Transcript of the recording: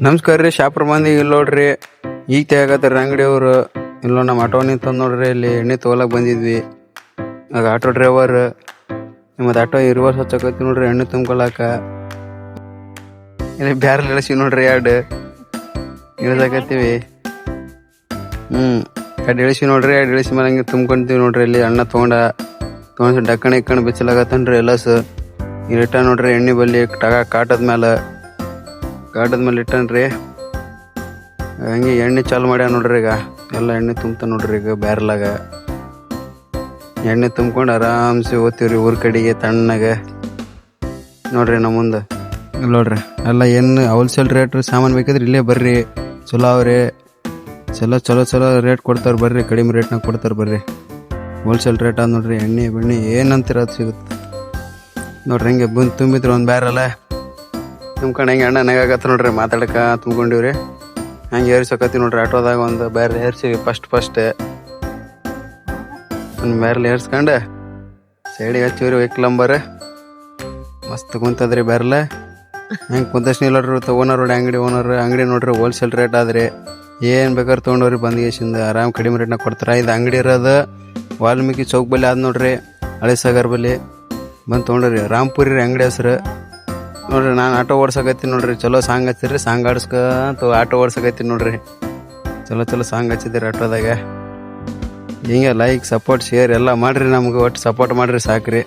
ನಮಸ್ಕಾರ ರೀ, ಶಾಪ್ರ ಮಂದಿ ಇಲ್ಲಿ ನೋಡ್ರಿ. ಈಗ ತೆಗತ್ತಾರ ಅಂಗಡಿಯವರು. ಇಲ್ಲ ನಮ್ಮ ಆಟೋ ನಿಂತಂದ್ ನೋಡ್ರಿ. ಇಲ್ಲಿ ಎಣ್ಣೆ ತೊಗೊಳಕ್ ಬಂದಿದ್ವಿ. ಆಗ ಆಟೋ ಡ್ರೈವರ್ ಮತ್ತು ಆಟೋ ರಿವರ್ಸ್ ಹಚ್ಚಕತ್ತಿ ನೋಡ್ರಿ ಎಣ್ಣೆ ತುಂಬ್ಕೊಳಕ. ಇಲ್ಲಿ ಬ್ಯಾರಲ್ ಇಳಿಸಿ ನೋಡ್ರಿ, ಎರಡು ಇಳಿಸಾಕತ್ತೀವಿ. ಎರಡು ಇಳಿಸಿ ನೋಡ್ರಿ. ಎರಡು ಇಳಿಸಿ ಮೇಲೆ ಹಂಗೆ ತುಂಬ್ಕೊಂತೀವಿ ನೋಡ್ರಿ. ಇಲ್ಲಿ ಅಣ್ಣ ತೊಗೊಂಡು ಡಕ್ಕಣ ಇಕ್ಕಣ ಬಿಚ್ಚಲಾಗತ್ತನ್ರಿ ಎಲ್ಲಸ್. ಇಲ್ಲಿ ಇಟ್ಟ ನೋಡ್ರಿ ಎಣ್ಣೆ ಬಲ್ಲಿ ಕಾಟದ ಮೇಲೆ ಇಟ್ಟನ್ರಿ. ಹಂಗೆ ಎಣ್ಣೆ ಚಾಲು ಮಾಡ್ಯಾವ ನೋಡ್ರಿ. ಈಗ ಎಲ್ಲ ಎಣ್ಣೆ ತುಂಬ್ತಾನ ನೋಡ್ರಿ. ಈಗ ಬ್ಯಾರಲಾಗ ಎಣ್ಣೆ ತುಂಬ್ಕೊಂಡು ಆರಾಮ್ಸೆ ಓದ್ತೀವ್ರಿ ಊರ್ ಕಡೆಗೆ ತಣ್ಣಗೆ. ನೋಡ್ರಿ ನಮ್ಮ ಮುಂದೆ ಇಲ್ಲಿ ನೋಡ್ರಿ ಎಲ್ಲ ಏನು ಹೋಲ್ಸೇಲ್ ರೇಟ್ ಸಾಮಾನು ಬೇಕಿದ್ರೆ ಇಲ್ಲೇ ಬರ್ರಿ. ಚಲೋ ಅವ್ರಿ, ಚಲೋ ರೇಟ್ ಕೊಡ್ತಾರೆ ಬರ್ರಿ. ಕಡಿಮೆ ರೇಟ್ನಾಗ ಕೊಡ್ತಾರೆ ಬರ್ರಿ. ಹೋಲ್ಸೇಲ್ ರೇಟ್ ಆದ ನೋಡ್ರಿ. ಎಣ್ಣೆ ಬೆಣ್ಣೆ ಏನಂತೀರ ಅದು ಸಿಗುತ್ತೆ ನೋಡ್ರಿ. ಹಿಂಗೆ ಬಂದು ತುಂಬಿದ್ರು ಒಂದು ಬ್ಯಾರಲ್ಲ ತುಂಬ್ಕೊಂಡು ಹಂಗೆ ಅಣ್ಣ ನಗಾಕತ್ತ ನೋಡ್ರಿ. ಮಾತಾಡಕ ತುಂಬ್ಕೊಂಡಿವ್ರಿ. ಹಂಗೆ ಏರ್ಸಕತ್ತಿ ನೋಡ್ರಿ. ಆಟೋದಾಗ ಒಂದು ಬ್ಯಾರಲ್ ಏರ್ಸಿವಿ. ಫಸ್ಟ್ ಒಂದು ಬ್ಯಾರಲ್ ಏರ್ಸ್ಕೊಂಡು ಸೈಡಿಗೆ ಹಚ್ಚಿವ್ರಿ. ವೆಹಿಕಲ್ ನಂಬರ್ ಮಸ್ತ್ ಕುಂತದ್ರಿ ಬ್ಯಾರಲ್. ಹೆಂಗೆ ಕುಂತಷ್ಟು ನಿಲ್ಲೋಡ್ರಿ. ಓನರ್ ಅಂಗಡಿ ನೋಡ್ರಿ ಹೋಲ್ಸೇಲ್ ರೇಟ್ ಆದ್ರಿ. ಏನು ಬೇಕಾದ್ರೆ ತೊಗೊಂಡವ್ರಿ ಬಂದ್ಗೇಶಿಂದ ಆರಾಮ್ ಕಡಿಮೆ ರೇಟ್ನಾಗ ಕೊಡ್ತಾರೆ. ಇದು ಅಂಗಡಿ ಇರೋದು ವಾಲ್ಮೀಕಿ ಚೌಕ್ ಬಲ್ಲಿ ಆದ ನೋಡ್ರಿ, ಹಳೆ ಸಾಗರ್ ಬಲ್ಲಿ. ಬಂದು ತೊಗೊಂಡ್ರಿ. ರಾಮ್ಪುರಿ ರೀ ಅಂಗಡಿ ಹೆಸ್ರು ನೋಡ್ರಿ. ನಾನು ಆಟೋ ಓಡ್ಸಕತ್ತೀನಿ ನೋಡ್ರಿ. ಚಲೋ ಸಾಂಗ್ ಹಚ್ಚಿರಿ. ಸಾಂಗ್ ಆಡಿಸ್ಕೊಂತ ಆಟೋ ಓಡ್ಸಕತ್ತೀನಿ ನೋಡ್ರಿ. ಚಲೋ ಸಾಂಗ್ ಹಚ್ಚಿದ್ದೀರಿ ಆಟೋದಾಗ. ಹಿಂಗೆ ಲೈಕ್ ಸಪೋರ್ಟ್ ಶೇರ್ ಎಲ್ಲ ಮಾಡಿರಿ. ನಮ್ಗೆ ಒಟ್ಟು ಸಪೋರ್ಟ್ ಮಾಡಿರಿ ಸಾಕ್ರಿ.